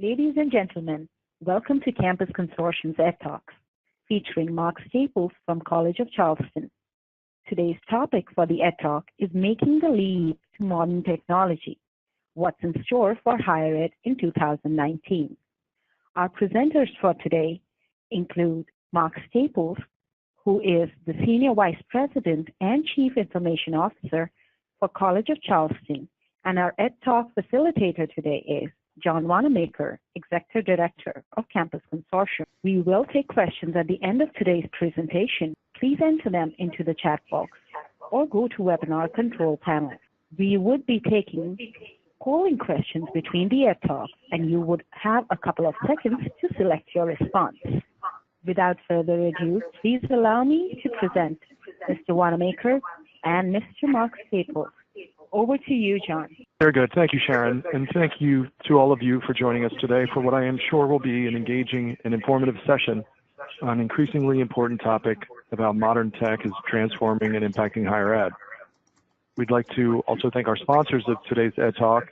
Ladies and gentlemen, welcome to Campus Consortium's Edtalks, featuring Mark Staples from College of Charleston. Today's topic for the Edtalk is making the leap to modern technology. What's in store for higher ed in 2019? Our presenters for today include Mark Staples, who is the Senior Vice President and Chief Information Officer for College of Charleston, and our Edtalk facilitator today is John Wanamaker, Executive Director of Campus Consortium. We will take questions at the end of today's presentation. Please enter them into the chat box or go to webinar control panel. We would be taking polling questions between the Edtalks, and you would have a couple of seconds to select your response. Without further ado, please allow me to present Mr. Wanamaker and Mr. Mark Staples. Over to you, John. Very good. Thank you, Sharon. And thank you to all of you for joining us today for what I am sure will be an engaging and informative session on an increasingly important topic about modern tech is transforming and impacting higher ed. We'd like to also thank our sponsors of today's Ed Talk,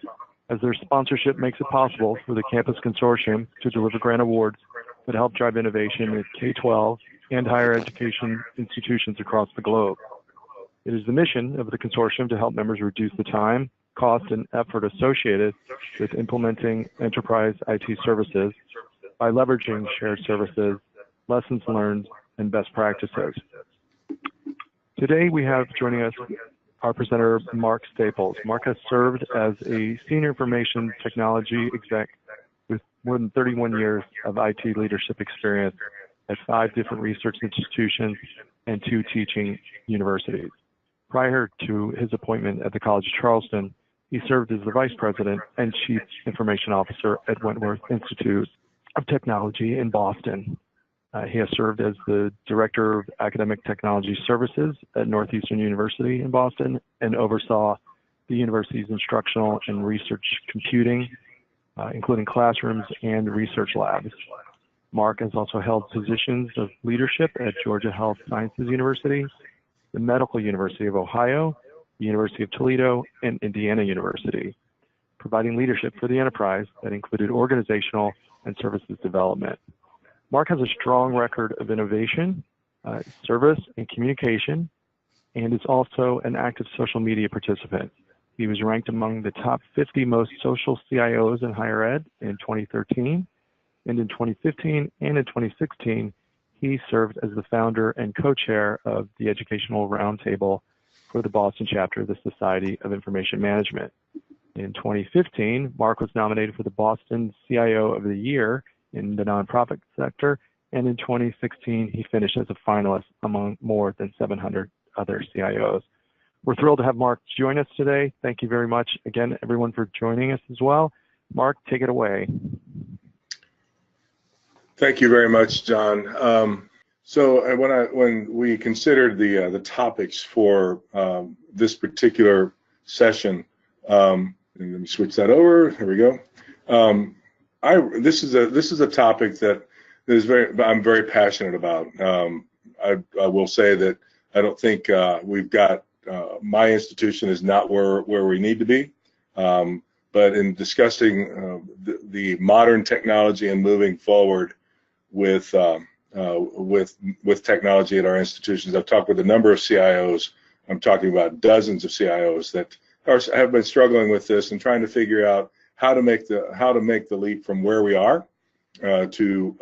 as their sponsorship makes it possible for the Campus Consortium to deliver grant awards that help drive innovation at K-12 and higher education institutions across the globe. It is the mission of the consortium to help members reduce the time, cost, and effort associated with implementing enterprise IT services by leveraging shared services, lessons learned, and best practices. Today we have joining us our presenter, Mark Staples. Mark has served as a senior information technology exec with more than 31 years of IT leadership experience at 5 different research institutions and 2 teaching universities. Prior to his appointment at the College of Charleston, he served as the Vice President and Chief Information Officer at Wentworth Institute of Technology in Boston. He has served as the Director of Academic Technology Services at Northeastern University in Boston and oversaw the university's instructional and research computing, including classrooms and research labs. Mark has also held positions of leadership at Georgia Health Sciences University, the Medical University of Ohio, the University of Toledo, and Indiana University, providing leadership for the enterprise that included organizational and services development. Mark has a strong record of innovation, service, and communication, and is also an active social media participant. He was ranked among the top 50 most social CIOs in higher ed in 2013, and in 2015 and in 2016, he served as the founder and co-chair of the Educational Roundtable for the Boston chapter of the Society of Information Management. In 2015, Mark was nominated for the Boston CIO of the Year in the nonprofit sector, and in 2016, he finished as a finalist among more than 700 other CIOs. We're thrilled to have Mark join us today. Thank you very much again, everyone, for joining us as well. Mark, take it away. Thank you very much, John. So when we considered the topics for this particular session, let me switch that over. Here we go. This is a topic that I'm very passionate about. I will say that I don't think we've got my institution is not where we need to be. But in discussing the modern technology and moving forward with technology at our institutions, I've talked with a number of CIOs. I'm talking about dozens of CIOs that have been struggling with this and trying to figure out how to make the leap from where we are to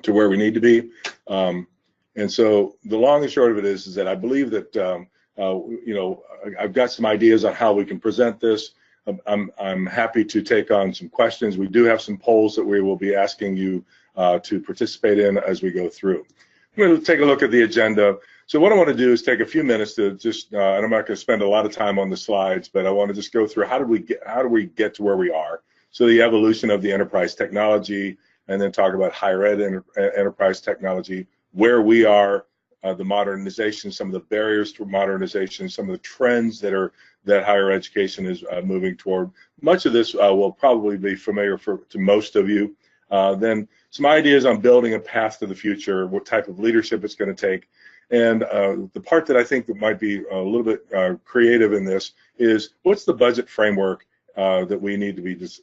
where we need to be. And so the long and short of it is that I believe that I've got some ideas on how we can present this. I'm happy to take on some questions. We do have some polls that we will be asking you to participate in as we go through. I'm going to take a look at the agenda. So what I want to do is take a few minutes to just, and I'm not going to spend a lot of time on the slides, but I want to just go through how do we get to where we are. So the evolution of the enterprise technology, and then talk about higher ed enterprise technology, where we are, the modernization, some of the barriers to modernization, some of the trends that higher education is moving toward. Much of this will probably be familiar to most of you. Then some ideas on building a path to the future, what type of leadership it's going to take. And the part that I think that might be a little bit creative in this is what's the budget framework that we need to be just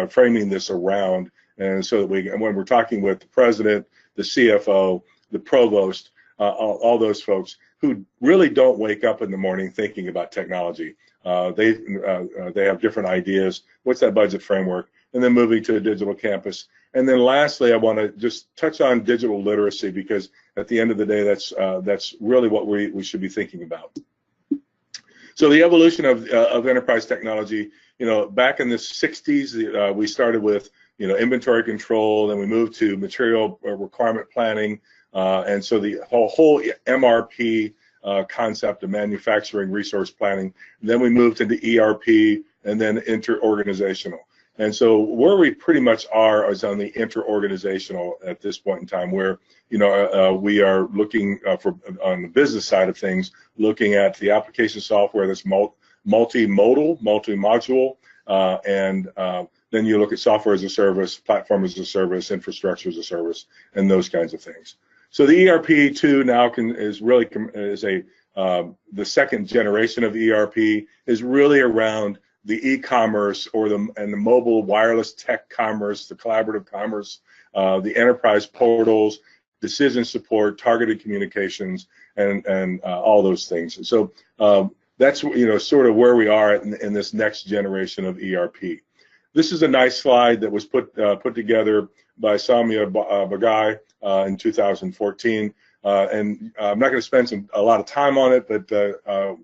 framing this around, and so that when we're talking with the president, the CFO, the provost, all those folks who really don't wake up in the morning thinking about technology. They have different ideas. What's that budget framework? And then moving to a digital campus. And then lastly, I want to just touch on digital literacy, because at the end of the day, that's really what we should be thinking about. So the evolution of enterprise technology, back in the 60s, we started with inventory control, then we moved to material requirement planning, and so the whole MRP concept of manufacturing resource planning. And then we moved into ERP, and then interorganizational. And so where we pretty much are is on the interorganizational at this point in time, where we are looking on the business side of things, looking at the application software that's multimodal, multi-module, and then you look at software as a service, platform as a service, infrastructure as a service, and those kinds of things. So the ERP 2 now the second generation of ERP is really around the e-commerce and the mobile wireless tech commerce, the collaborative commerce, the enterprise portals, decision support, targeted communications, and all those things. And so that's sort of where we are in this next generation of ERP. This is a nice slide that was put together by Samia Bagai in 2014, and I'm not going to spend a lot of time on it, but the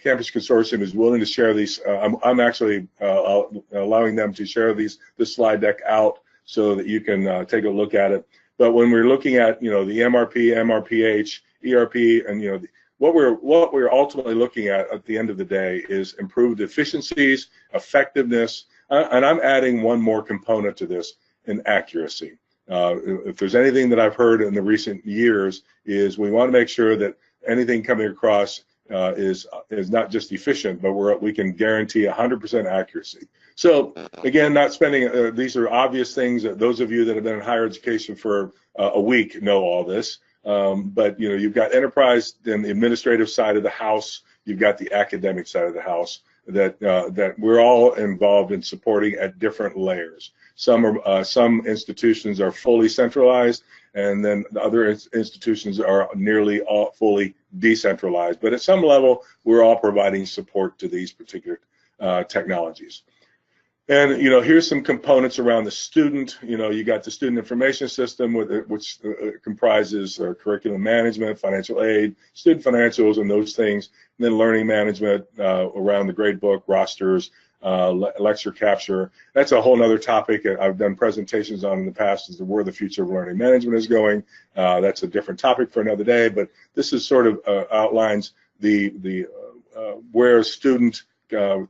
Campus Consortium is willing to share these. I'm actually allowing them to share this slide deck out so that you can take a look at it. But when we're looking at the MRP, MRPH, ERP, and what we're ultimately looking at the end of the day is improved efficiencies, effectiveness, and I'm adding one more component to this, in accuracy. If there's anything that I've heard in the recent years, is we want to make sure that anything coming across is not just efficient, but we can guarantee 100% accuracy. So again, not spending, these are obvious things that those of you that have been in higher education for a week know all this. But you've got enterprise and the administrative side of the house, you've got the academic side of the house that we're all involved in supporting at different layers. Some institutions are fully centralized, and then the other institutions are nearly all fully decentralized. But at some level, we're all providing support to these particular technologies. And here's some components around the student. You got the student information system, which comprises curriculum management, financial aid, student financials, and those things. And then learning management around the grade book, rosters, lecture capture. That's a whole other topic I've done presentations on in the past, as to where the future of learning management is going. That's a different topic for another day, but this is sort of outlines the where student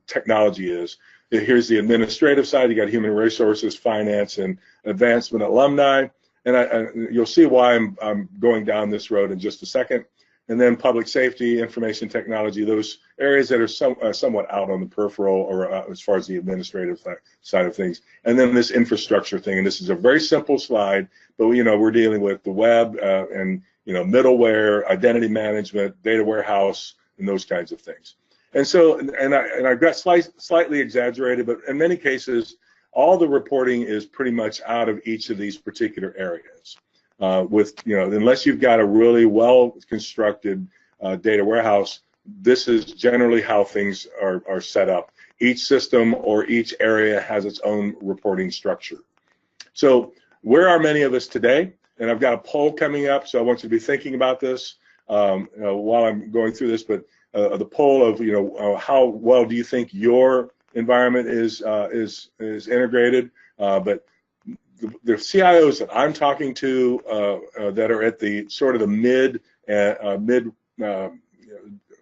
technology is. Here's the administrative side. You got human resources, finance, and advancement alumni, and you'll see why I'm going down this road in just a second. And then public safety, information technology, those areas that are somewhat out on the peripheral, or as far as the administrative side of things. And then this infrastructure thing, and this is a very simple slide, but we're dealing with the web and middleware, identity management, data warehouse, and those kinds of things. And so, and I've got slightly exaggerated, but in many cases, all the reporting is pretty much out of each of these particular areas. Unless you've got a really well-constructed data warehouse, this is generally how things are set up. Each system or each area has its own reporting structure. So where are many of us today? And I've got a poll coming up, so I want you to be thinking about this while I'm going through this. But the poll of how well do you think your environment is integrated? But the CIOs that I'm talking to that are at the sort of the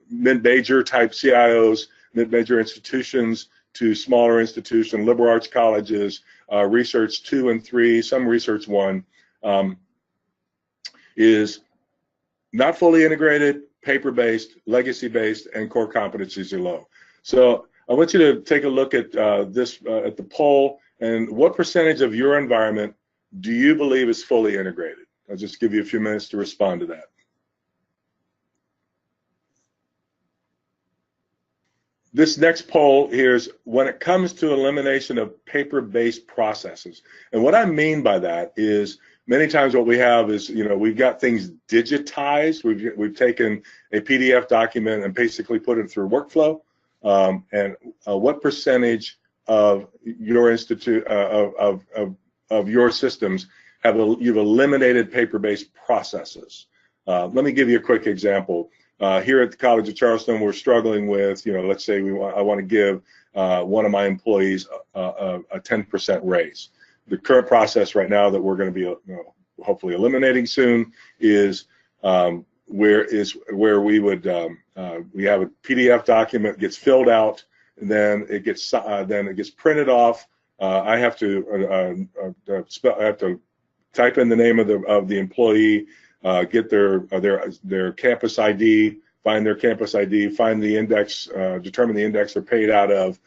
mid-major type CIOs, mid-major institutions to smaller institutions, liberal arts colleges, research 2 and 3, some research 1, is not fully integrated, paper-based, legacy-based, and core competencies are low. So I want you to take a look at this at the poll, and what percentage of your environment do you believe is fully integrated? I'll just give you a few minutes to respond to that. this next poll here is when it comes to elimination of paper-based processes. And what I mean by that is many times what we have is, we've got things digitized. We've taken a PDF document and basically put it through workflow. And what percentage of your of your systems you've eliminated paper-based processes? Let me give you a quick example. Here at the College of Charleston, we're struggling with, let's say I want to give one of my employees a 10% raise. The current process right now that we're going to be hopefully eliminating soon is where we would we have a PDF document gets filled out, and then it gets printed off. I have to type in the name of the employee, get their campus ID, find their campus ID, find the index, determine the index they're paid out of,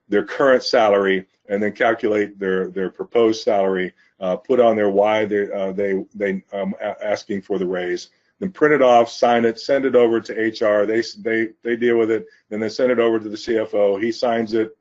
their current salary, and then calculate their proposed salary, put on there why they asking for the raise, then print it off, sign it, send it over to HR. They deal with it, then they send it over to the CFO. He signs it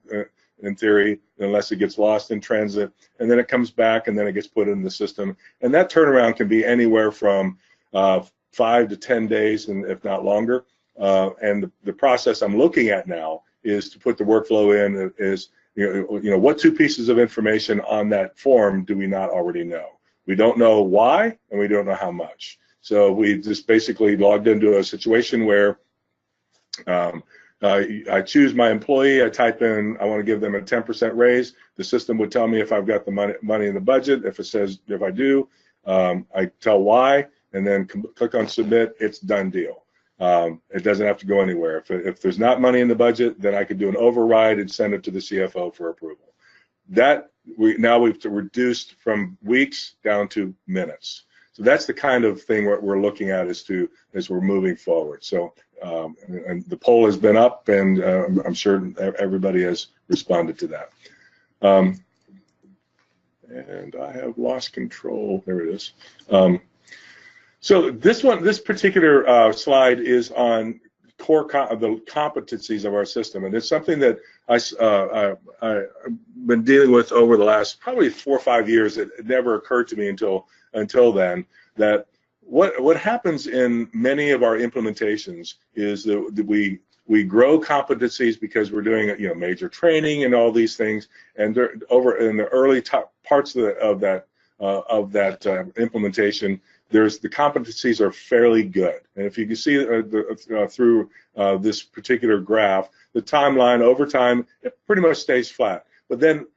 in theory, unless it gets lost in transit, and then it comes back, and then it gets put in the system. And that turnaround can be anywhere from 5 to 10 days, and if not longer. And the process I'm looking at now is to put the workflow in. Is what 2 pieces of information on that form do we not already know? We don't know why, and we don't know how much. So we just basically logged into a situation where I choose my employee, I type in, I want to give them a 10% raise. The system would tell me if I've got the money in the budget. If it says, if I do, I tell why, and then click on submit, it's done deal. It doesn't have to go anywhere. If there's not money in the budget, then I could do an override and send it to the CFO for approval. Now we've reduced from weeks down to minutes. So that's the kind of thing what we're looking at as we're moving forward. So and the poll has been up, and I'm sure everybody has responded to that. And I have lost control. There it is. So this particular slide is on the competencies of our system, and it's something that I've been dealing with over the last probably 4 or 5 years. It never occurred to me until then that what happens in many of our implementations is that we grow competencies because we're doing major training and all these things, and over in the early parts of that implementation, the competencies are fairly good. And if you can see through this particular graph, the timeline over time, it pretty much stays flat. But then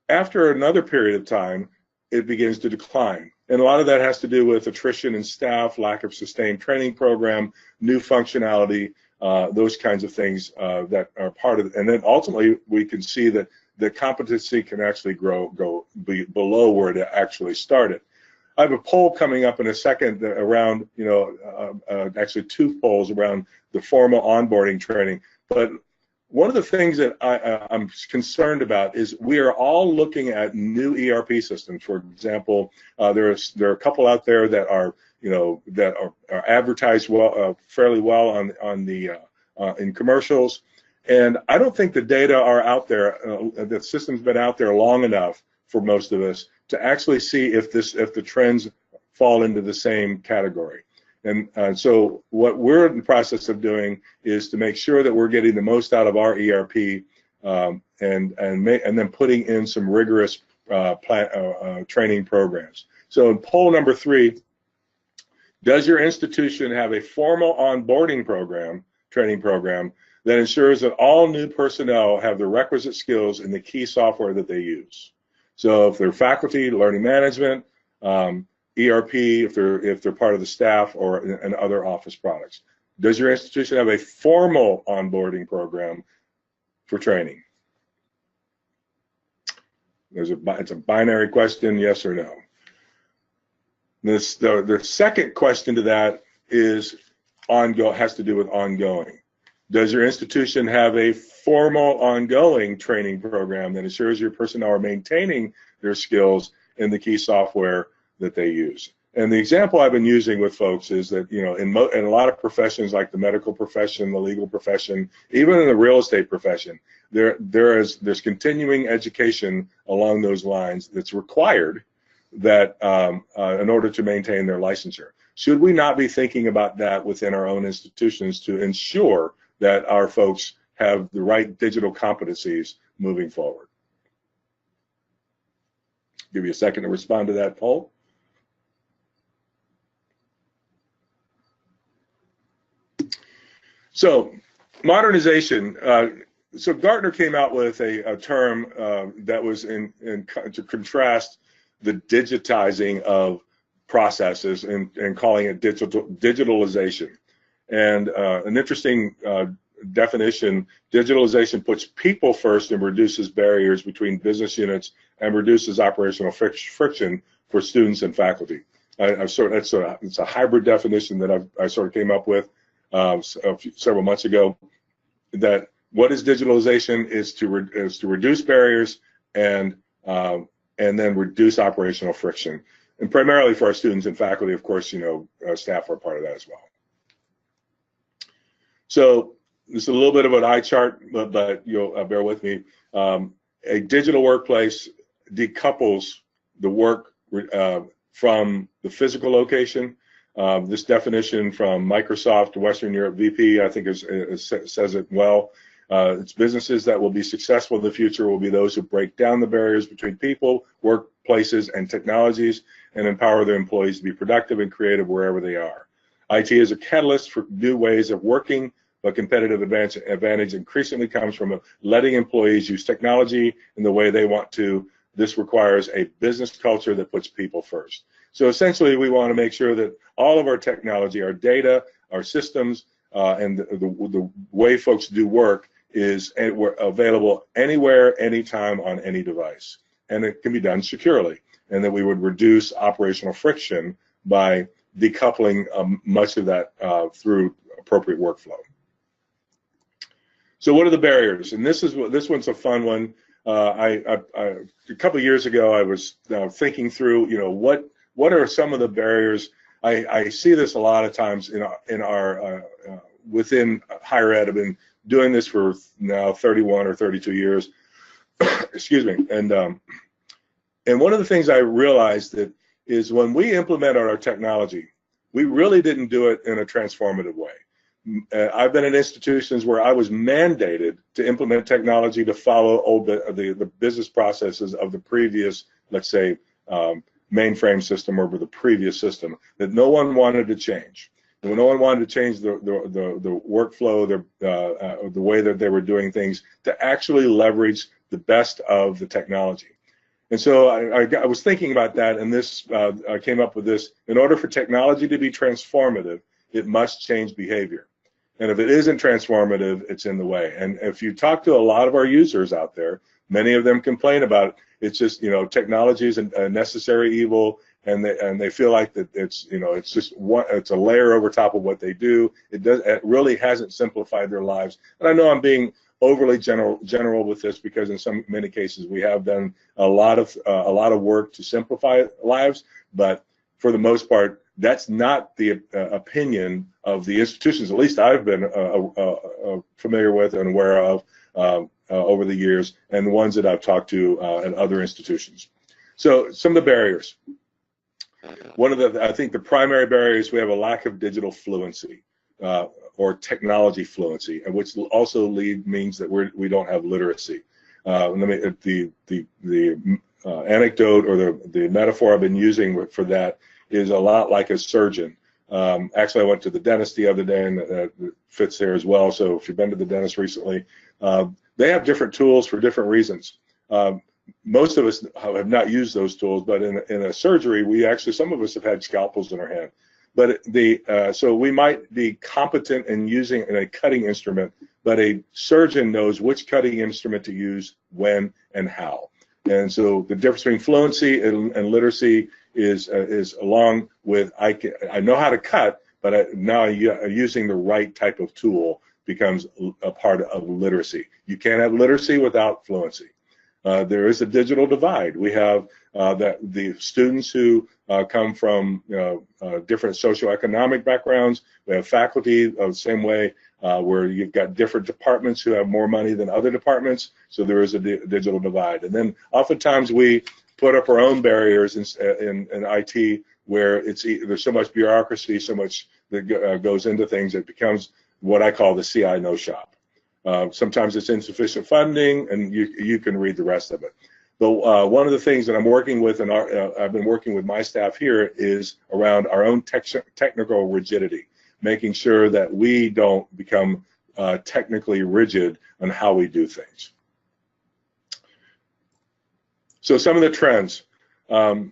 after another period of time, it begins to decline. And a lot of that has to do with attrition in staff, lack of sustained training program, new functionality, those kinds of things that are part of it. And then ultimately, we can see that the competency can actually be below where it actually started. I have a poll coming up in a second around, actually 2 polls around the formal onboarding training. But one of the things that I'm concerned about is we are all looking at new ERP systems. For example, there are a couple out there that are, that are advertised fairly well in commercials, and I don't think the data are out there. The system's been out there long enough for most of us to actually see if the trends fall into the same category. And so what we're in the process of doing is to make sure that we're getting the most out of our ERP, and then putting in some rigorous training programs. So in poll number 3, does your institution have a formal onboarding program, training program, that ensures that all new personnel have the requisite skills in the key software that they use? So if they're faculty, learning management, ERP, if they're part of the staff, and other office products. Does your institution have a formal onboarding program for training? It's a binary question, yes or no. The second question to that is has to do with ongoing. Does your institution have a formal ongoing training program that ensures your personnel are maintaining their skills in the key software that they use? And the example I've been using with folks is that, you know, in a lot of professions like the medical profession, the legal profession, even in the real estate profession, there's continuing education along those lines that's required that in order to maintain their licensure. Should we not be thinking about that within our own institutions to ensure that our folks have the right digital competencies moving forward? Give you a second to respond to that poll. So modernization, so Gartner came out with a term that was to contrast the digitizing of processes and calling it digitalization. And an interesting definition, digitalization puts people first and reduces barriers between business units and reduces operational friction for students and faculty. It's a hybrid definition that I sort of came up with several months ago, that what is digitalization is to reduce barriers and then reduce operational friction, and primarily for our students and faculty. Of course, you know, staff are part of that as well. So this is a little bit of an eye chart, but you'll bear with me. A digital workplace decouples the work from the physical location. This definition from Microsoft Western Europe VP, I think, says it well. It's businesses that will be successful in the future will be those who break down the barriers between people, workplaces, and technologies, and empower their employees to be productive and creative wherever they are. IT is a catalyst for new ways of working, but competitive advantage increasingly comes from letting employees use technology in the way they want to. This requires a business culture that puts people first. So essentially, we want to make sure that all of our technology, our data, our systems, and the way folks do work is available anywhere, anytime, on any device. And it can be done securely. And that we would reduce operational friction by decoupling much of that through appropriate workflow. So what are the barriers? And this one's a fun one. A couple of years ago, I was thinking through, you know, what are some of the barriers? I see this a lot of times within higher ed. I've been doing this for now 31 or 32 years. Excuse me. And one of the things I realized that is when we implemented our technology, we really didn't do it in a transformative way. I've been in institutions where I was mandated to implement technology to follow the business processes of the previous, let's say, mainframe system or the previous system that no one wanted to change. And no one wanted to change the workflow, the way that they were doing things to actually leverage the best of the technology. And so I was thinking about that, and I came up with this. In order for technology to be transformative, it must change behavior. And if it isn't transformative, it's in the way. And if you talk to a lot of our users out there, many of them complain about it's just, you know, technology is a necessary evil, and they feel like that it's, you know, it's a layer over top of what they do. It really hasn't simplified their lives. And I know I'm being overly general with this because in many cases we have done a lot of work to simplify lives, but for the most part, that's not the opinion of the institutions, at least I've been familiar with and aware of over the years, and the ones that I've talked to at other institutions. So some of the barriers. I think the primary barriers, we have a lack of digital fluency or technology fluency, which also means that we don't have literacy. The anecdote or the metaphor I've been using for that is a lot like a surgeon. Actually, I went to the dentist the other day, and it fits there as well. So if you've been to the dentist recently, they have different tools for different reasons. Most of us have not used those tools, but in a surgery, some of us have had scalpels in our hand. But so we might be competent in using a cutting instrument, but a surgeon knows which cutting instrument to use, when, and how. And so the difference between fluency and literacy is along with I know how to cut, but now using the right type of tool becomes a part of literacy. You can't have literacy without fluency. There is a digital divide. We have that the students who come from different socioeconomic backgrounds. We have faculty the same way, where you've got different departments who have more money than other departments. So there is a digital divide. And then oftentimes we put up our own barriers in IT, where there's so much bureaucracy, so much that goes into things. It becomes what I call the CI no shop. Sometimes it's insufficient funding, and you can read the rest of it. But one of the things that I'm working with, and I've been working with my staff here, is around our own technical rigidity, making sure that we don't become technically rigid on how we do things. So some of the trends. So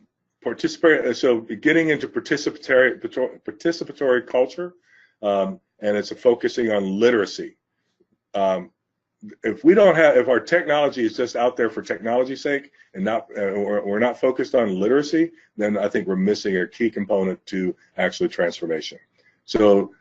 getting into participatory culture, and it's focusing on literacy. If our technology is just out there for technology's sake and we're not focused on literacy, then I think we're missing a key component to actually transformation. So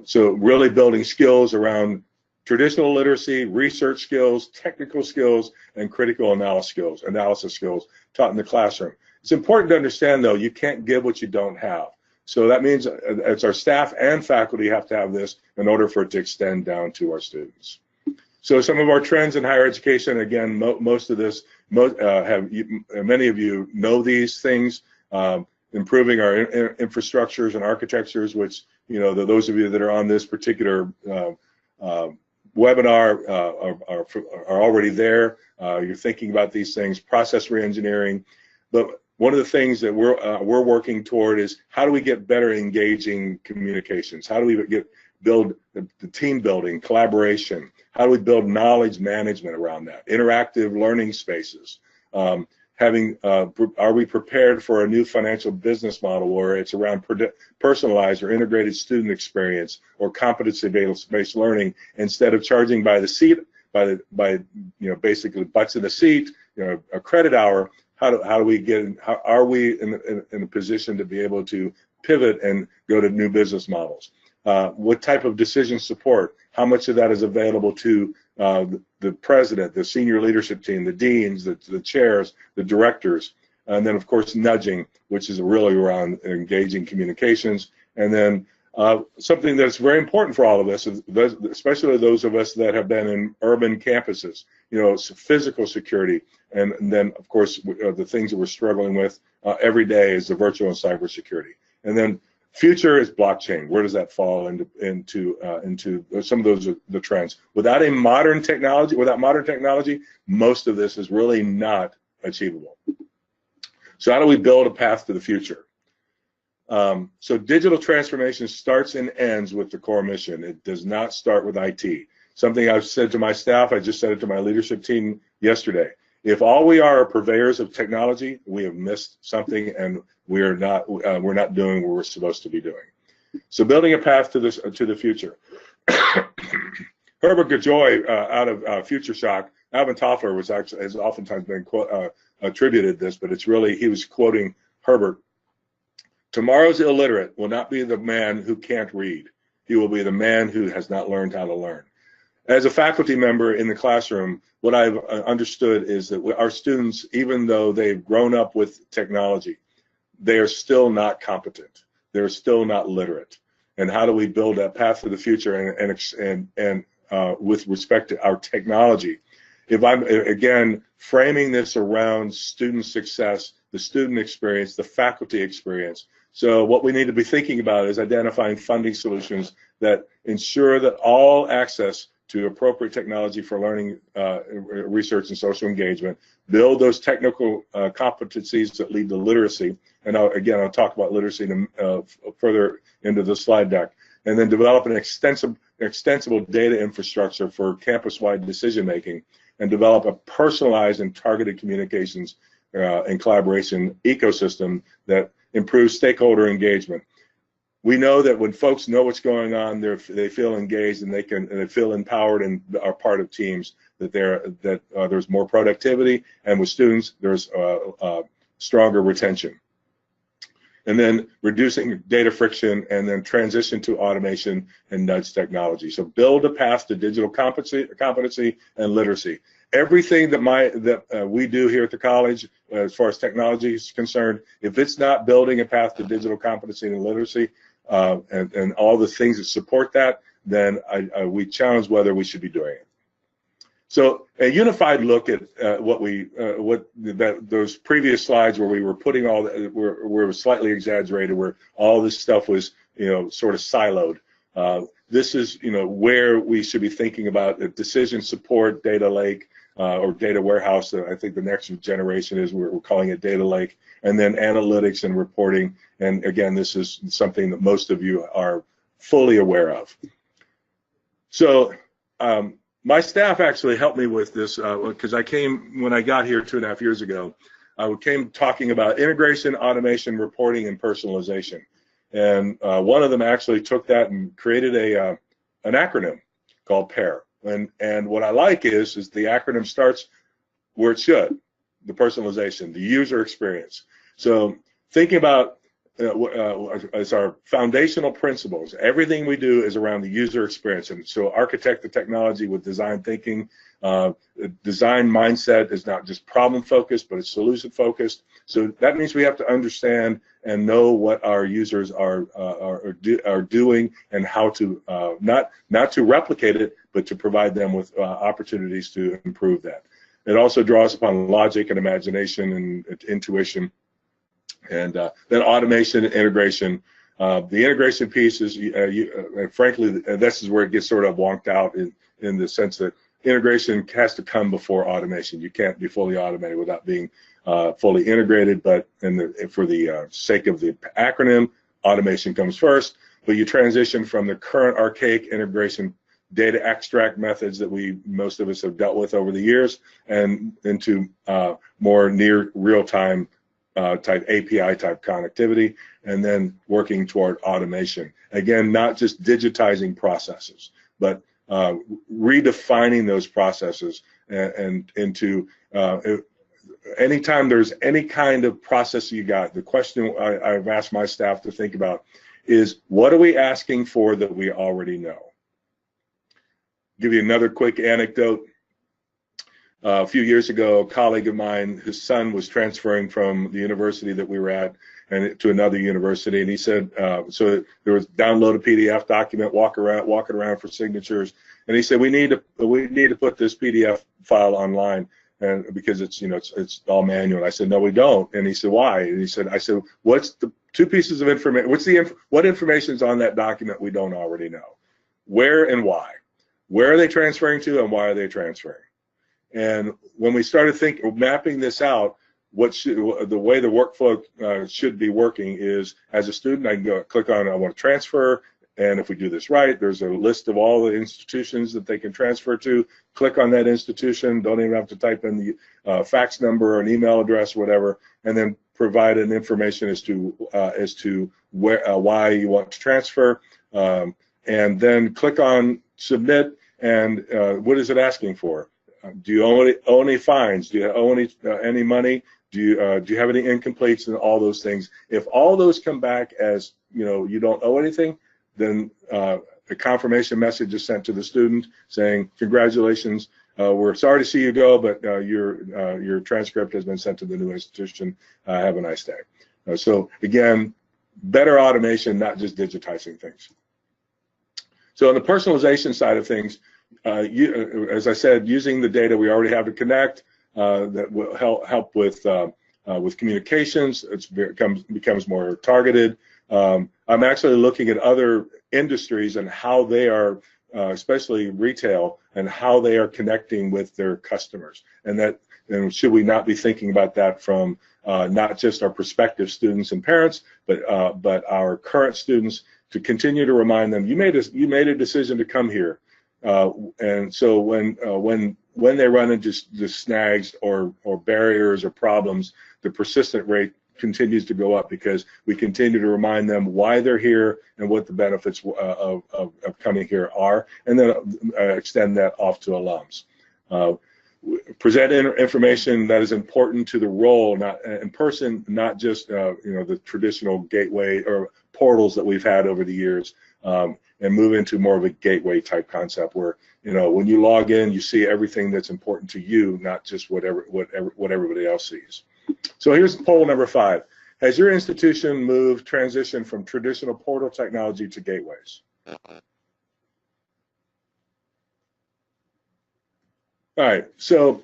really building skills around traditional literacy, research skills, technical skills, and critical analysis skills taught in the classroom. It's important to understand, though, you can't give what you don't have. So that means it's our staff and faculty have to have this in order for it to extend down to our students. So some of our trends in higher education, again, most of this, many of you know these things, improving our infrastructures and architectures, which, those of you that are on this particular webinar are already there. You're thinking about these things, process reengineering. But one of the things that we're working toward is, how do we get better engaging communications? How do we build the team building, collaboration? How do we build knowledge management around that? Interactive learning spaces. Are we prepared for a new financial business model where it's around personalized or integrated student experience or competency-based learning, instead of charging by the seat, basically butts in the seat, a credit hour? How are we in a position to be able to pivot and go to new business models? What type of decision support? How much of that is available to the president, the senior leadership team, the deans, the chairs, the directors, and then of course nudging, which is really around engaging communications. And then something that's very important for all of us, especially those of us that have been in urban campuses, physical security, and then of course the things that we're struggling with every day is the virtual and cyber security. And then future is blockchain. Where does that fall into some of those are the trends? Without modern technology, most of this is really not achievable. So how do we build a path to the future? So digital transformation starts and ends with the core mission. It does not start with IT. Something I've said to my staff, I just said it to my leadership team yesterday. If all we are purveyors of technology, we have missed something, and we're not doing what we're supposed to be doing. So building a path to the future. Herbert Gajoy out of Future Shock, Alvin Toffler has oftentimes been attributed this, but it's really, he was quoting Herbert. Tomorrow's illiterate will not be the man who can't read. He will be the man who has not learned how to learn. As a faculty member in the classroom, what I've understood is that our students, even though they've grown up with technology, they are still not competent. They're still not literate. And how do we build that path to the future and with respect to our technology? If I'm, again, framing this around student success, the student experience, the faculty experience. So what we need to be thinking about is identifying funding solutions that ensure that all access to appropriate technology for learning, research, and social engagement, build those technical competencies that lead to literacy. And I'll talk about literacy further into the slide deck. And then develop an extensible data infrastructure for campus-wide decision-making, and develop a personalized and targeted communications and collaboration ecosystem that improves stakeholder engagement. We know that when folks know what's going on, they feel engaged, and they feel empowered and are part of teams. That there's more productivity, and with students there's stronger retention. And then reducing data friction, and then transition to automation and nudge technology. So build a path to digital competency and literacy. everything that we do here at the college, as far as technology is concerned, if it's not building a path to digital competency and literacy and all the things that support that, then we challenge whether we should be doing it. So a unified look at those previous slides where we were putting all that, where it was slightly exaggerated, where all this stuff was, sort of siloed. This is, where we should be thinking about the decision support, data lake, or data warehouse. I think the next generation is we're calling it data lake, and then analytics and reporting. And again, this is something that most of you are fully aware of. So my staff actually helped me with this because when I got here 2.5 years ago, I came talking about integration, automation, reporting, and personalization. And one of them actually took that and created an acronym called PAIR. And what I like is the acronym starts where it should, the personalization, the user experience. So thinking about as our foundational principles, everything we do is around the user experience. And so architect the technology with design thinking. Design mindset is not just problem focused, but it's solution focused. So that means we have to understand and know what our users are doing and how to not to replicate it, but to provide them with opportunities to improve that. It also draws upon logic and imagination and intuition. And then automation and integration. The integration piece is, frankly, this is where it gets sort of wonked out in the sense that integration has to come before automation. You can't be fully automated without being fully integrated, but for the sake of the acronym, automation comes first, but you transition from the current archaic integration data extract methods that most of us have dealt with over the years and into more near real-time type API type connectivity, and then working toward automation. Again, not just digitizing processes, but redefining those processes and into anytime there's any kind of process you got, the question I've asked my staff to think about is, what are we asking for that we already know? Give you another quick anecdote. A few years ago, a colleague of mine, his son was transferring from the university that we were at and to another university, and he said, so there was download a PDF document, walking around for signatures, and he said, we need to put this PDF file online, and because it's all manual. I said, no, we don't. And he said, why? And I said, what's the two pieces of information? What information is on that document we don't already know? Where and why? Where are they transferring to, and why are they transferring? And when we started mapping this out, the way the workflow should be working is, as a student, I can go click on I want to transfer, and if we do this right, there's a list of all the institutions that they can transfer to. Click on that institution, don't even have to type in the fax number or an email address or whatever, and then provide an information as to why you want to transfer, and then click on submit, and what is it asking for? Do you owe any fines? Do you owe any money? Do you have any incompletes, and all those things? If all those come back as you don't owe anything, then a confirmation message is sent to the student saying, congratulations, we're sorry to see you go, but your transcript has been sent to the new institution. Have a nice day. So again, better automation, not just digitizing things. So on the personalization side of things, as I said, using the data we already have to connect, that will help with communications. It becomes more targeted. I'm actually looking at other industries and how they are, especially retail, and how they are connecting with their customers. And should we not be thinking about that from not just our prospective students and parents, but our current students, to continue to remind them, you made a decision to come here. And so when they run into the snags or barriers or problems, the persistent rate continues to go up because we continue to remind them why they're here and what the benefits of coming here are, and then extend that off to alums. Present information that is important to the role, not in person, not just the traditional gateway or portals that we've had over the years. and move into more of a gateway type concept where, you know, when you log in, you see everything that's important to you, not just what everybody else sees. So here's poll number 5. Has your institution transitioned from traditional portal technology to gateways? All right, so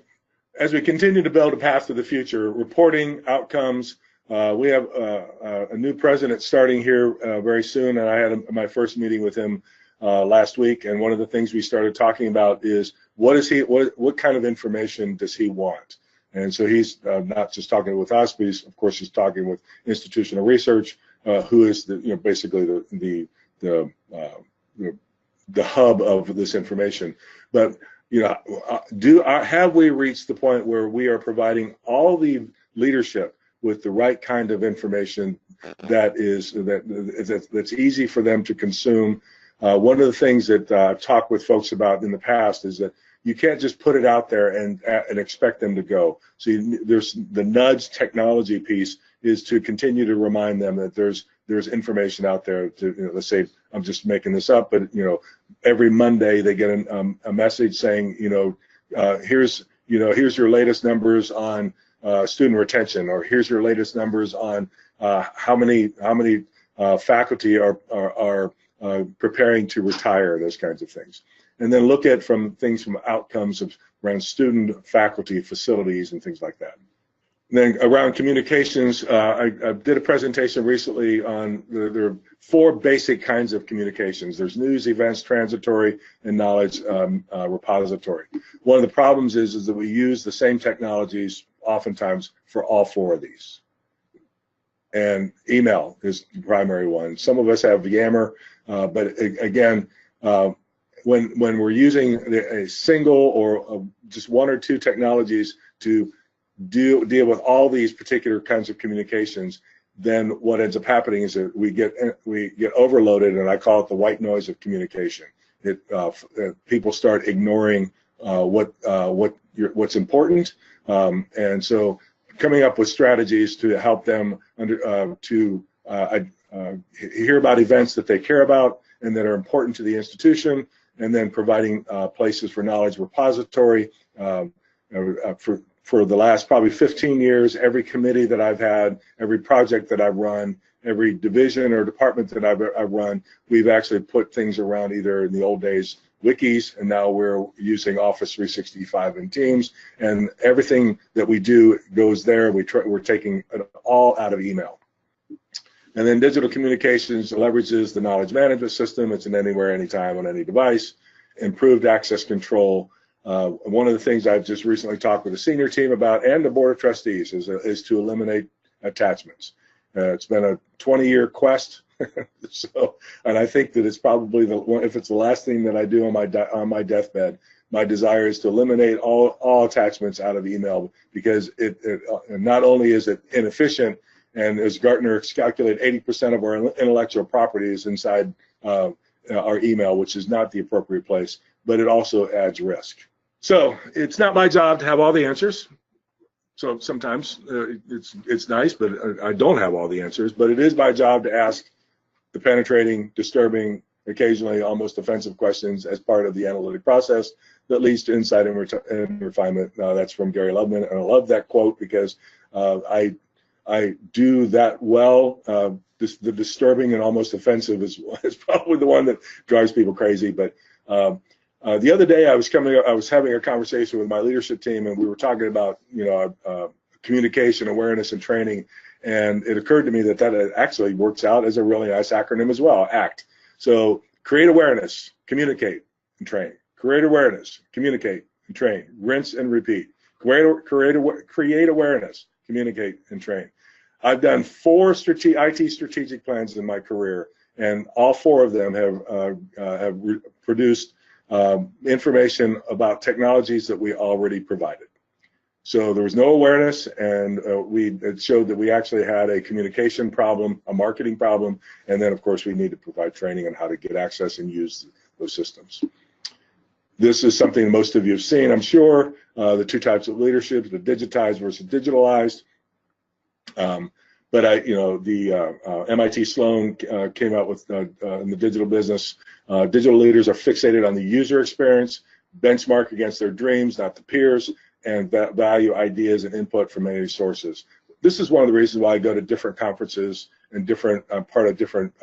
as we continue to build a path to the future, reporting outcomes, we have a new president starting here very soon, and I had my first meeting with him last week, and one of the things we started talking about is what kind of information does he want? And so he's not just talking with us, but of course he's talking with institutional research, who is basically the hub of this information. But have we reached the point where we are providing all the leadership with the right kind of information that's easy for them to consume? One of the things that I've talked with folks about in the past is that you can't just put it out there and expect them to go. So there's the nudge technology piece is to continue to remind them that there's information out there to, let's say, I'm just making this up, but every Monday they get a message saying, here's your latest numbers on student retention, or here's your latest numbers on how many faculty are preparing to retire, those kinds of things. And then look at from outcomes around student, faculty, facilities, and things like that. And then around communications, I did a presentation recently on there are 4 basic kinds of communications. There's news, events, transitory, and knowledge repository. One of the problems is that we use the same technologies oftentimes for all 4 of these. And email is the primary one. Some of us have Yammer, but again, when we're using a single or just 1 or 2 technologies to deal with all these particular kinds of communications, then what ends up happening is that we get overloaded, and I call it the white noise of communication. People start ignoring what's important, and so coming up with strategies to help them hear about events that they care about and that are important to the institution, and then providing places for knowledge repository. For the last probably 15 years, every committee that I've had, every project that I've run, every division or department that I've run, we've actually put things around, either in the old days wikis, and now we're using Office 365 and Teams, and everything that we do goes there. We're taking it all out of email. And then digital communications leverages the knowledge management system. It's an anywhere, anytime, on any device. Improved access control. One of the things I've just recently talked with the senior team about, and the board of trustees, is to eliminate attachments. It's been a 20-year quest. And I think that it's probably if it's the last thing that I do on my deathbed, my desire is to eliminate all attachments out of email, because it not only is it inefficient, and as Gartner calculated, 80% of our intellectual property is inside our email, which is not the appropriate place, but it also adds risk. So it's not my job to have all the answers. So sometimes it's nice, but I don't have all the answers. But it is my job to ask the penetrating, disturbing, occasionally almost offensive questions as part of the analytic process that leads to insight and refinement. That's from Gary Loveman, and I love that quote because I do that well. The disturbing and almost offensive is probably the one that drives people crazy. But the other day I was having a conversation with my leadership team, and we were talking about communication, awareness, and training. And it occurred to me that actually works out as a really nice acronym as well, ACT. So create awareness, communicate, and train. Create awareness, communicate, and train. Rinse and repeat. Create awareness, communicate, and train. I've done 4 IT strategic plans in my career, and all 4 of them have produced information about technologies that we already provided. So there was no awareness, and it showed that we actually had a communication problem, a marketing problem, and then of course we need to provide training on how to get access and use those systems. This is something most of you have seen, I'm sure, the 2 types of leadership, the digitized versus digitalized. but the MIT Sloan came out with in the digital business, digital leaders are fixated on the user experience, benchmark against their dreams, not the peers, and value ideas and input from many sources. This is one of the reasons why I go to different conferences and different part of different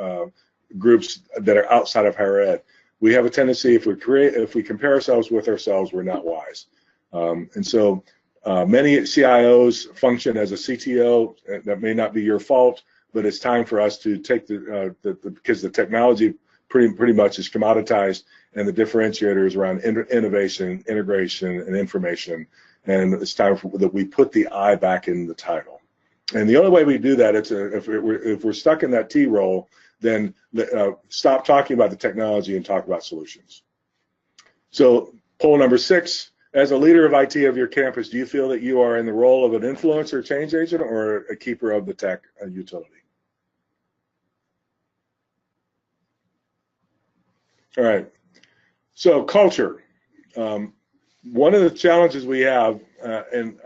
groups that are outside of higher ed. We have a tendency, if we compare ourselves with ourselves, we're not wise. And so many CIOs function as a CTO. That may not be your fault, but it's time for us to take because the technology pretty much is commoditized, and the differentiators around innovation, integration, and information. And it's time that we put the I back in the title. And the only way we do that, if we're stuck in that T role, then stop talking about the technology and talk about solutions. So poll number 6, as a leader of IT of your campus, do you feel that you are in the role of an influencer, change agent, or a keeper of the tech utility? All right, so culture. One of the challenges we have, and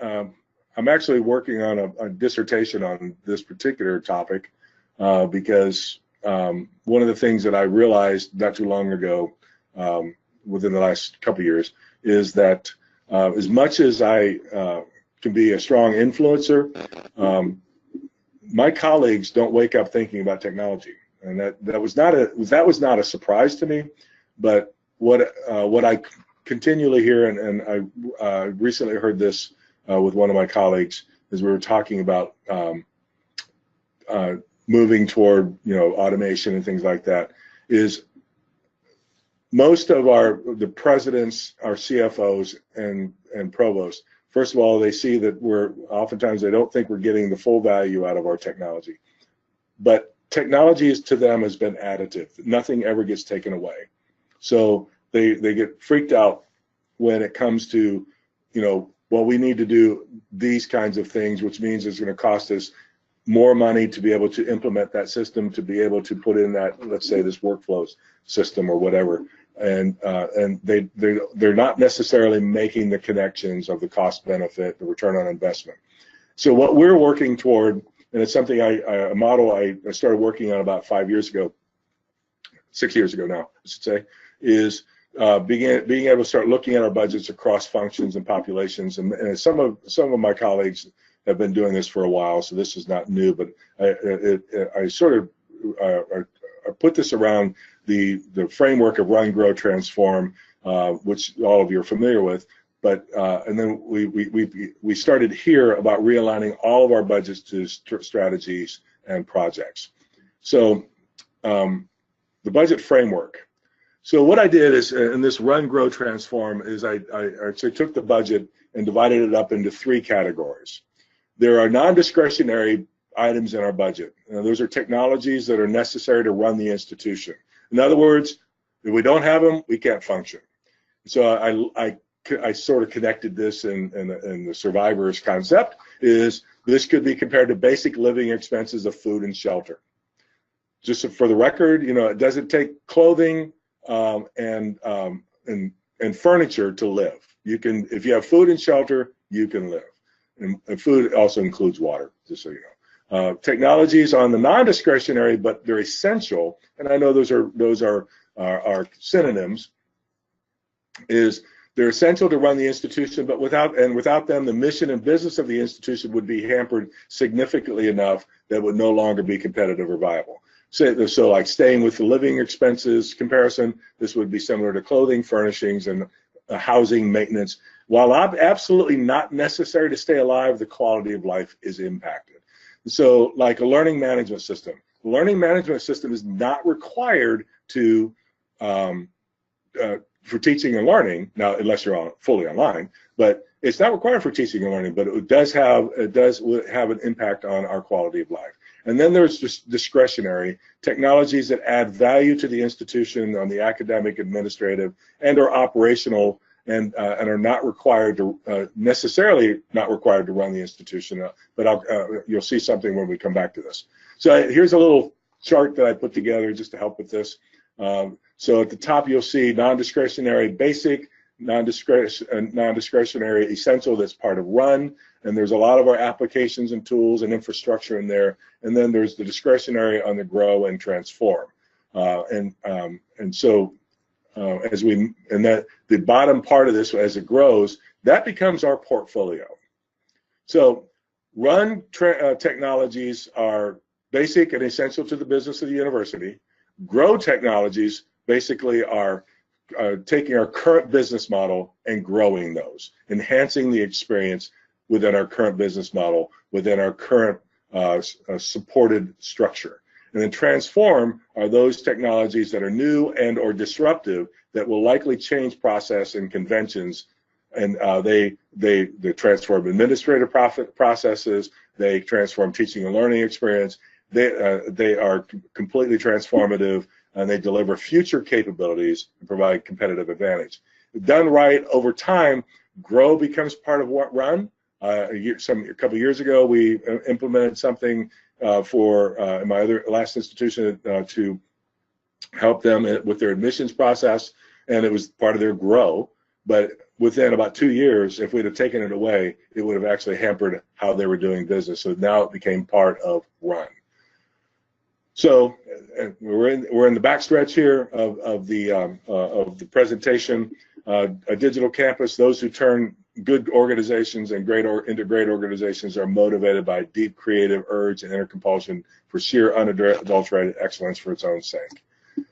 I'm actually working on a dissertation on this particular topic because one of the things that I realized not too long ago, within the last couple of years, is that as much as I can be a strong influencer, my colleagues don't wake up thinking about technology, and that was not a surprise to me. But what I continually hear, and I recently heard this with one of my colleagues as we were talking about moving toward automation and things like that, is most of the presidents, our CFOs and provosts, first of all, they see that oftentimes they don't think we're getting the full value out of our technology. But technology to them has been additive. Nothing ever gets taken away. So they get freaked out when it comes to, well, we need to do these kinds of things, which means it's going to cost us more money to be able to implement that system, to be able to put in that, let's say, this workflows system or whatever. And they're not necessarily making the connections of the cost benefit, the return on investment. So what we're working toward, and it's something a model I started working on about 5 years ago, 6 years ago now, I should say, is being able to start looking at our budgets across functions and populations. And some of my colleagues have been doing this for a while, so this is not new. But I sort of I put this around the framework of Run, Grow, Transform, which all of you are familiar with. But and then we started here about realigning all of our budgets to strategies and projects. So the budget framework. So what I did is, in this Run, Grow, Transform, is I actually took the budget and divided it up into 3 categories. There are non-discretionary items in our budget. Those are technologies that are necessary to run the institution. In other words, if we don't have them, we can't function. So I sort of connected this in the survivors concept, is this could be compared to basic living expenses of food and shelter. Just for the record, it doesn't take clothing and furniture to live. You can, if you have food and shelter, you can live. And food also includes water, just so you know. Technologies on the non-discretionary, but they're essential, and I know those are synonyms, is they're essential to run the institution, but without them, the mission and business of the institution would be hampered significantly enough that it would no longer be competitive or viable. So like staying with the living expenses comparison, this would be similar to clothing, furnishings, and housing maintenance. While absolutely not necessary to stay alive, the quality of life is impacted. So like a learning management system. The learning management system is not required to for teaching and learning, now unless you're fully online, but it's not required for teaching and learning, but it does have an impact on our quality of life. And then there's just discretionary technologies that add value to the institution on the academic, administrative, and or operational, and are not required to necessarily not required to run the institution. But you'll see something when we come back to this. So here's a little chart that I put together just to help with this. So at the top you'll see non-discretionary basic, non-discretionary essential, that's part of Run, and there's a lot of our applications and tools and infrastructure in there. And then there's the discretionary on the grow and transform. That the bottom part of this, as it grows, that becomes our portfolio. So run technologies are basic and essential to the business of the university. Grow technologies basically are taking our current business model and growing those, enhancing the experience within our current business model, within our current supported structure. And then transform are those technologies that are new and or disruptive that will likely change process and conventions. And they transform administrative processes, they transform teaching and learning experience, they are completely transformative, and they deliver future capabilities and provide competitive advantage. Done right over time, grow becomes part of what run. A couple of years ago, we implemented something for my last institution to help them with their admissions process, and it was part of their grow. But within about 2 years, if we'd have taken it away, it would have actually hampered how they were doing business. So now it became part of run. So we're in the backstretch here of the presentation. A digital campus, those who turn good organizations and into great organizations are motivated by deep creative urge and inner compulsion for sheer unadulterated excellence for its own sake.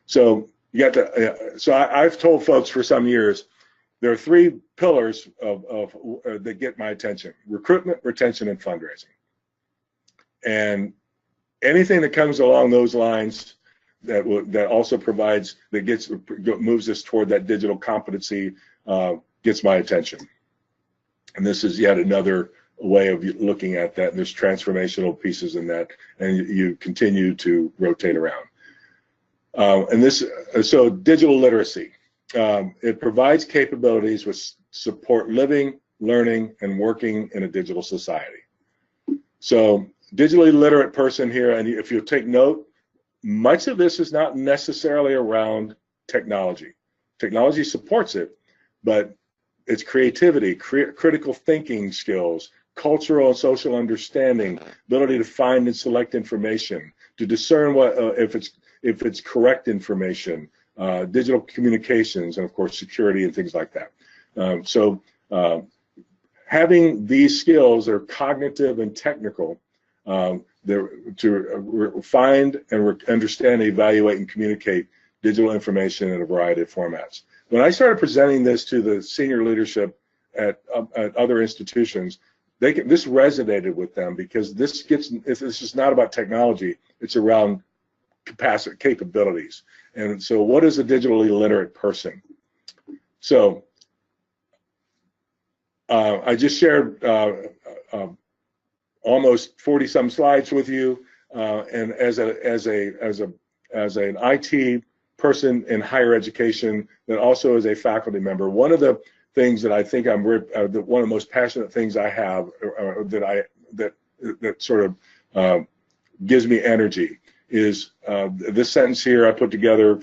So you got I've told folks for some years there are 3 pillars that get my attention: recruitment, retention, and fundraising. And anything that comes along those lines that also provides, moves us toward that digital competency gets my attention. And this is yet another way of looking at that. And there's transformational pieces in that, and you continue to rotate around. So digital literacy, it provides capabilities which support living, learning, and working in a digital society. So digitally literate person here, and if you take note, much of this is not necessarily around technology. Technology supports it, but it's creativity, critical thinking skills, cultural and social understanding, ability to find and select information, to discern what if it's correct information, digital communications, and of course security and things like that. Having these skills that are cognitive and technical, to find and understand, evaluate, and communicate digital information in a variety of formats. When I started presenting this to the senior leadership at other institutions, this resonated with them, because this is not about technology, it's around capabilities. And so what is a digitally literate person? So I just shared almost 40-some slides with you, and as an IT person in higher education that also is a faculty member, one of the things that I think one of the most passionate things I have, that sort of gives me energy, is this sentence here I put together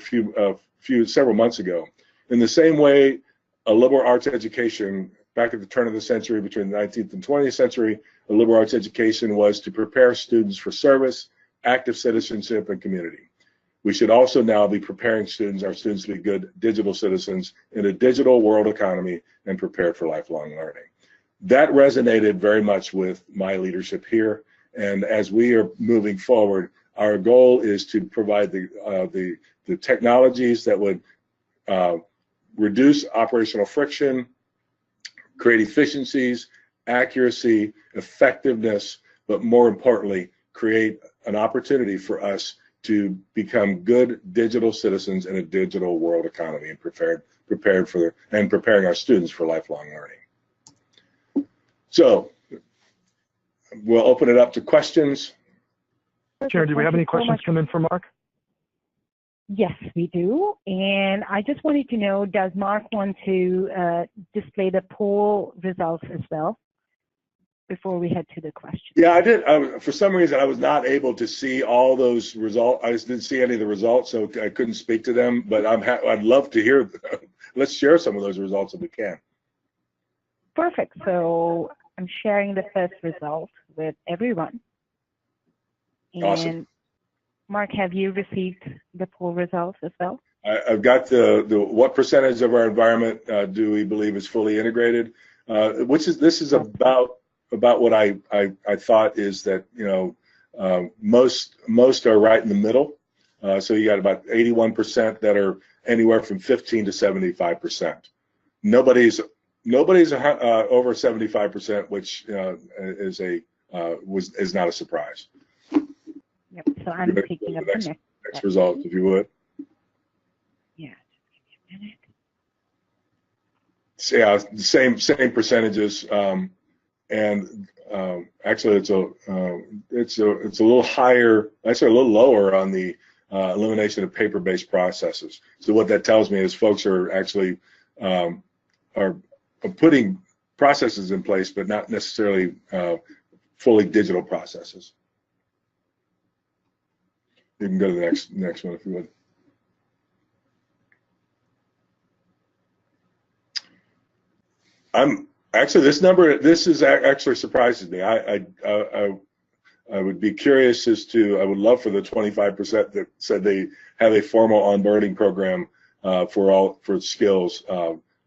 several months ago. In the same way, a liberal arts education back at the turn of the century, between the 19th and 20th century, a liberal arts education was to prepare students for service, active citizenship, and community. We should also now be preparing our students to be good digital citizens in a digital world economy and prepared for lifelong learning. That resonated very much with my leadership here, and as we are moving forward, our goal is to provide the technologies that would reduce operational friction, create efficiencies, accuracy, effectiveness, but more importantly, create an opportunity for us to become good digital citizens in a digital world economy, and preparing our students for lifelong learning. So we'll open it up to questions. Sharon, do we have any questions come in for Mark? Yes, we do. And I just wanted to know, does Mark want to display the poll results as well before we head to the questions? Yeah, I did. For some reason, I was not able to see all those results. I just didn't see any of the results, so I couldn't speak to them. But I'd love to hear. Let's share some of those results if we can. Perfect. So I'm sharing the first result with everyone. And Awesome. Mark, have you received the poll results as well? I've got the what percentage of our environment do we believe is fully integrated, this is about what I thought is that, you know, most are right in the middle. So you got about 81% that are anywhere from 15 to 75%. Nobody's over 75%, which is not a surprise. Yep. So I'm picking up the next result, if you would. Yeah. Just give me a minute. So, yeah, same percentages, and actually it's a little higher. Actually, a little lower on the elimination of paper-based processes. So what that tells me is folks are actually are putting processes in place, but not necessarily fully digital processes. You can go to the next one if you would. This is actually surprises me. I would be curious as to, I would love for the 25% that said they have a formal onboarding program for skills.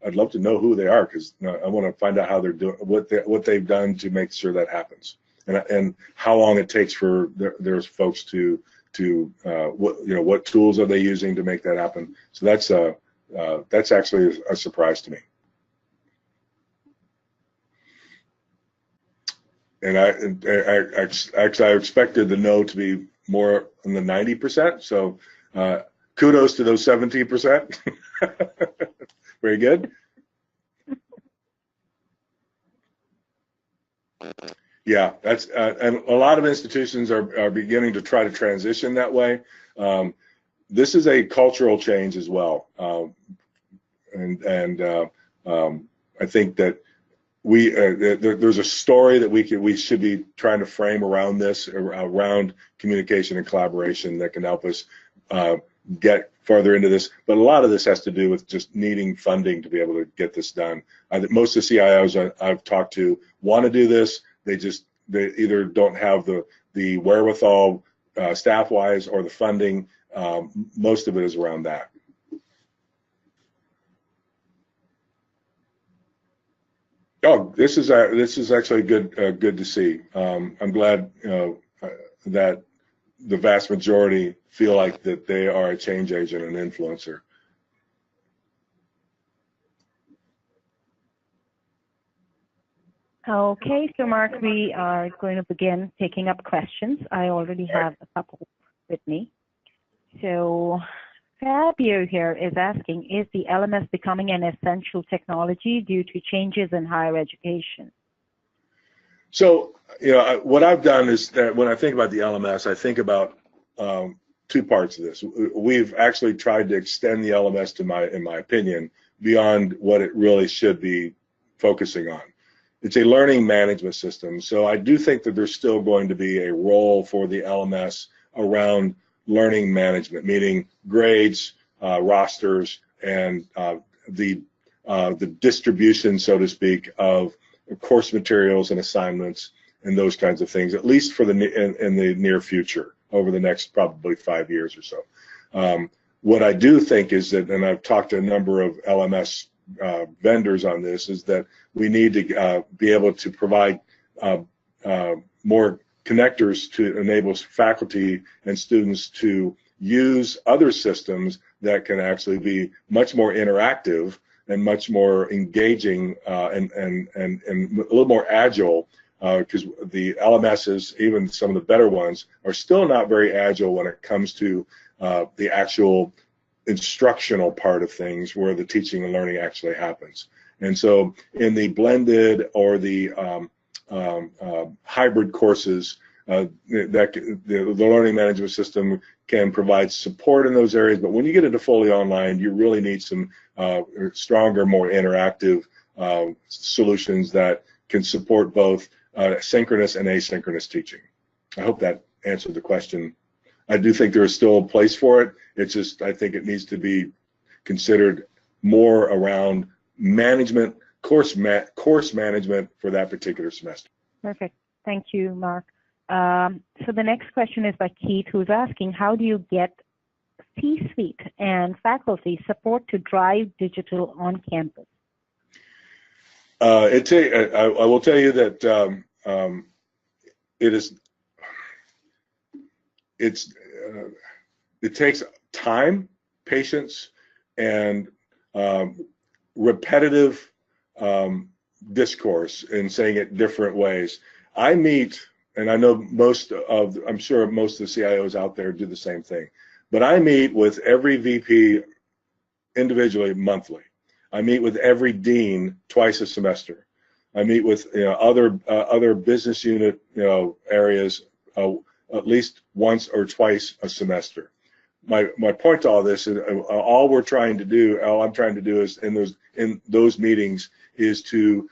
I'd love to know who they are, because I want to find out how they're doing, what they've done to make sure that happens, and how long it takes for there's folks to what tools are they using to make that happen. So that's actually a surprise to me. And I expected the no to be more in the 90%. So kudos to those 17%. Very good. Yeah, that's and a lot of institutions are beginning to try to transition that way. This is a cultural change as well, and I think that there's a story that we should be trying to frame around this, around communication and collaboration, that can help us get further into this. But a lot of this has to do with just needing funding to be able to get this done. Most of the CIOs I've talked to want to do this. They either don't have the wherewithal staff-wise, or the funding. Most of it is around that. Oh, this is actually good to see. I'm glad that the vast majority feel like that they are a change agent and influencer. Okay, so Mark, we are going to begin taking up questions. I already have a couple with me. So Fabio here is asking, is the LMS becoming an essential technology due to changes in higher education? So, what I've done is that when I think about the LMS, I think about two parts of this. We've actually tried to extend the LMS, in my opinion, beyond what it really should be focusing on. It's a learning management system, so I do think that there's still going to be a role for the LMS around learning management, meaning grades, rosters, and the distribution, so to speak, of course materials and assignments and those kinds of things, at least for in the near future, over the next probably 5 years or so. What I do think is that, and I've talked to a number of LMS vendors on this, is that we need to be able to provide more connectors to enable faculty and students to use other systems that can actually be much more interactive and much more engaging and a little more agile, because the LMSs, even some of the better ones, are still not very agile when it comes to the actual instructional part of things, where the teaching and learning actually happens. And so in the blended or the hybrid courses, the learning management system can provide support in those areas, but when you get into fully online, you really need some stronger, more interactive solutions that can support both synchronous and asynchronous teaching. I hope that answered the question. I do think there is still a place for it. It's just, I think it needs to be considered more around management course management for that particular semester. Perfect. Thank you, Mark. So the next question is by Keith, who's asking, how do you get C-suite and faculty support to drive digital on campus? I will tell you that it takes time, patience, and repetitive discourse in saying it different ways. I meet, and I know I'm sure most of the CIOs out there do the same thing, but I meet with every VP individually monthly. I meet with every dean twice a semester. I meet with other business unit areas at least once or twice a semester. My point to all this is all I'm trying to do is in those meetings is to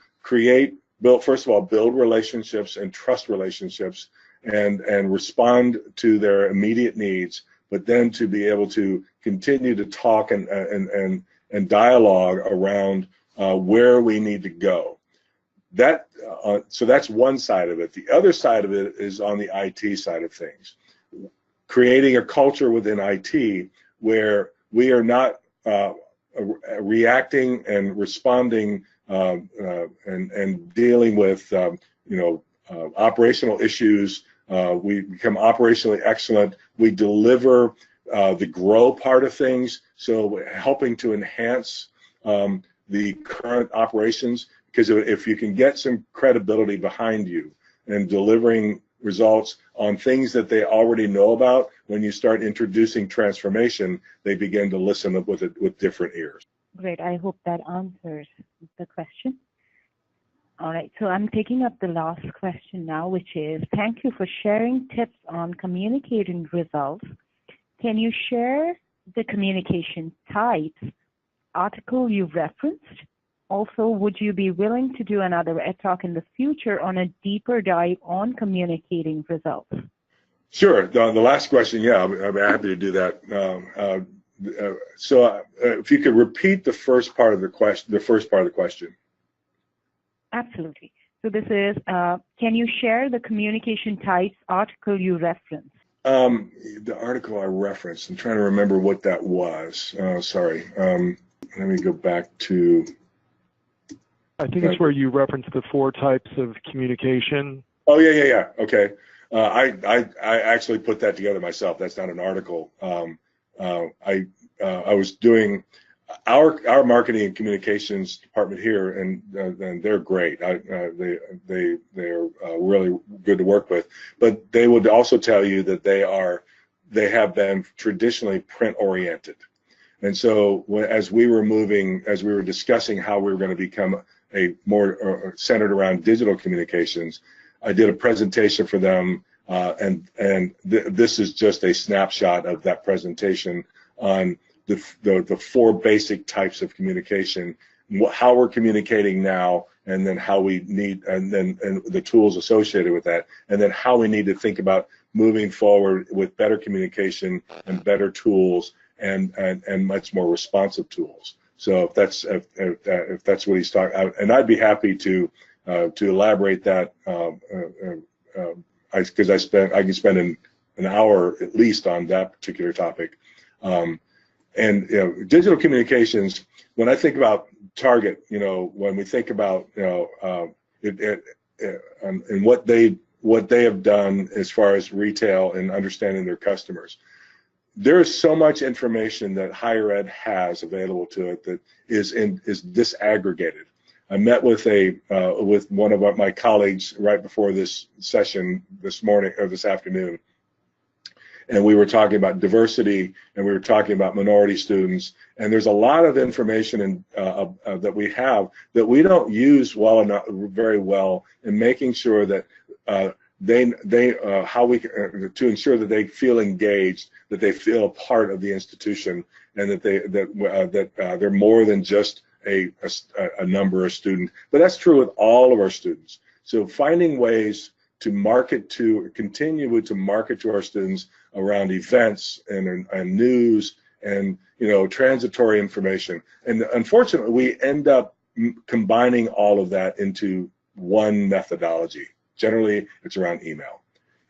first of all build relationships and trust relationships and respond to their immediate needs, but then to be able to continue to talk and dialogue around where we need to go. So that's one side of it. The other side of it is on the IT side of things, creating a culture within IT where we are not reacting and responding and dealing with operational issues. We become operationally excellent. We deliver the grow part of things, so helping to enhance the current operations, because if you can get some credibility behind you and delivering results on things that they already know about, when you start introducing transformation, they begin to listen with different ears. Great. I hope that answers the question. All right. So I'm taking up the last question now, which is, thank you for sharing tips on communicating results. Can you share the communication types article you referenced? Also, would you be willing to do another Edtalk in the future on a deeper dive on communicating results? Sure. The last question, yeah, I'm happy to do that. So if you could repeat the first part of the question. Absolutely. So this is, can you share the communication types article you referenced? The article I referenced, I'm trying to remember what that was. Sorry. Let me go back to. I think it's where you referenced the 4 types of communication. Oh, yeah. Okay. I actually put that together myself. That's not an article. I was doing our marketing and communications department here, and they're great. They're really good to work with. But they would also tell you that they have been traditionally print oriented. And so as we were discussing how we were going to become a more centered around digital communications, I did a presentation for them, this is just a snapshot of that presentation on the 4 basic types of communication, how we're communicating now, and then how we need, and the tools associated with that, and then how we need to think about moving forward with better communication and better tools and much more responsive tools. So if that's what he's talking about, and I'd be happy to elaborate that, because I can spend an hour at least on that particular topic. And digital communications, when I think about Target, when we think about and what they have done as far as retail and understanding their customers, there is so much information that higher ed has available to it that is disaggregated. I met with one of my colleagues right before this session this morning or this afternoon, and we were talking about diversity, and we were talking about minority students, and there's a lot of information that we have that we don't use very well in making sure that to ensure that they feel engaged, that they feel a part of the institution, and that they're more than just a number of students. But that's true with all of our students. So finding ways to continue to market to our students around events and news and transitory information. And unfortunately, we end up combining all of that into one methodology. Generally, it's around email,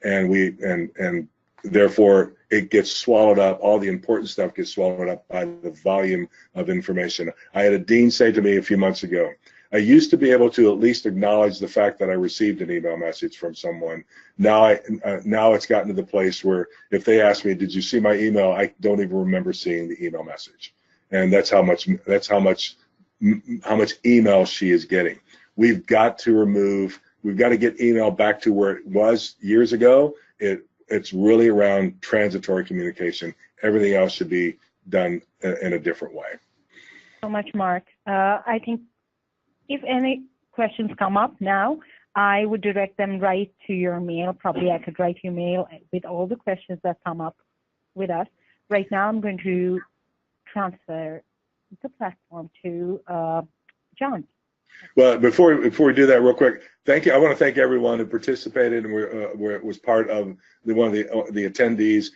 and therefore it gets swallowed up. All the important stuff gets swallowed up by the volume of information. I had a dean say to me a few months ago, I used to be able to at least acknowledge the fact that I received an email message from someone. Now now it's gotten to the place where if they ask me, did you see my email? I don't even remember seeing the email message. And that's how much email she is getting. We've got to get email back to where it was years ago. It's really around transitory communication. Everything else should be done in a different way. So much, Mark. I think if any questions come up now, I would direct them right to your mail. Probably I could write your mail with all the questions that come up with us. Right now, I'm going to transfer the platform to John. Well, before we do that, real quick, thank you. I want to thank everyone who participated and was part of one of the attendees.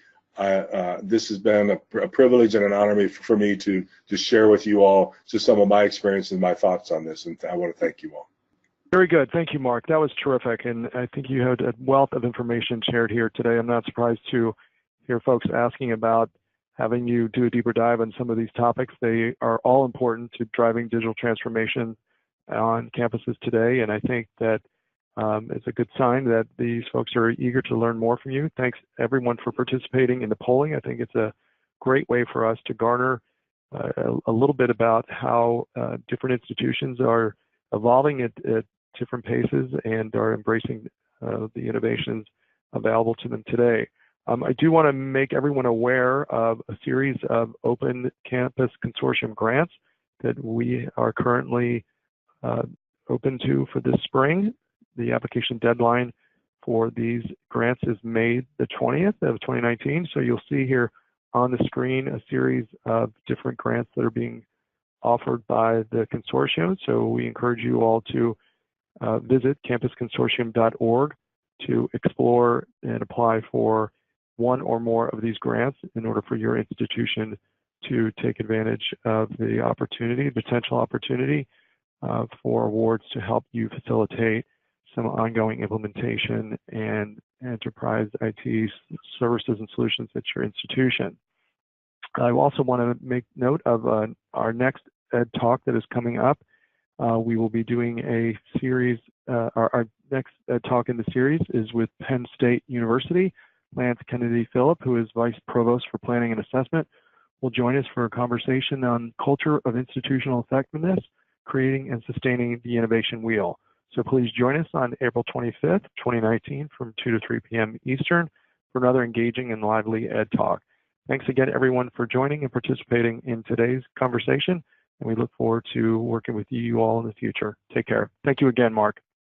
This has been a privilege and an honor for me to share with you all just some of my experience and my thoughts on this, and I want to thank you all. Very good. Thank you, Mark. That was terrific, and I think you had a wealth of information shared here today. I'm not surprised to hear folks asking about having you do a deeper dive on some of these topics. They are all important to driving digital transformation on campuses today, and I think that it's a good sign that these folks are eager to learn more from you. Thanks everyone for participating in the polling. I think it's a great way for us to garner a little bit about how different institutions are evolving at different paces and are embracing the innovations available to them today. I do want to make everyone aware of a series of Open Campus Consortium grants that we are currently open to for this spring. The application deadline for these grants is May the 20th of 2019. So you'll see here on the screen a series of different grants that are being offered by the consortium. So we encourage you all to visit campusconsortium.org to explore and apply for one or more of these grants in order for your institution to take advantage of the opportunity, potential opportunity for awards to help you facilitate some ongoing implementation and enterprise IT services and solutions at your institution. I also want to make note of our next Ed Talk that is coming up. We will be doing a series, our next Ed Talk in the series is with Penn State University. Lance Kennedy Phillip, who is Vice Provost for Planning and Assessment, will join us for a conversation on culture of institutional effectiveness, creating and sustaining the innovation wheel. So please join us on April 25th, 2019 from 2 to 3 p.m. Eastern for another engaging and lively Ed Talk. Thanks again, everyone, for joining and participating in today's conversation, and we look forward to working with you all in the future. Take care. Thank you again, Mark.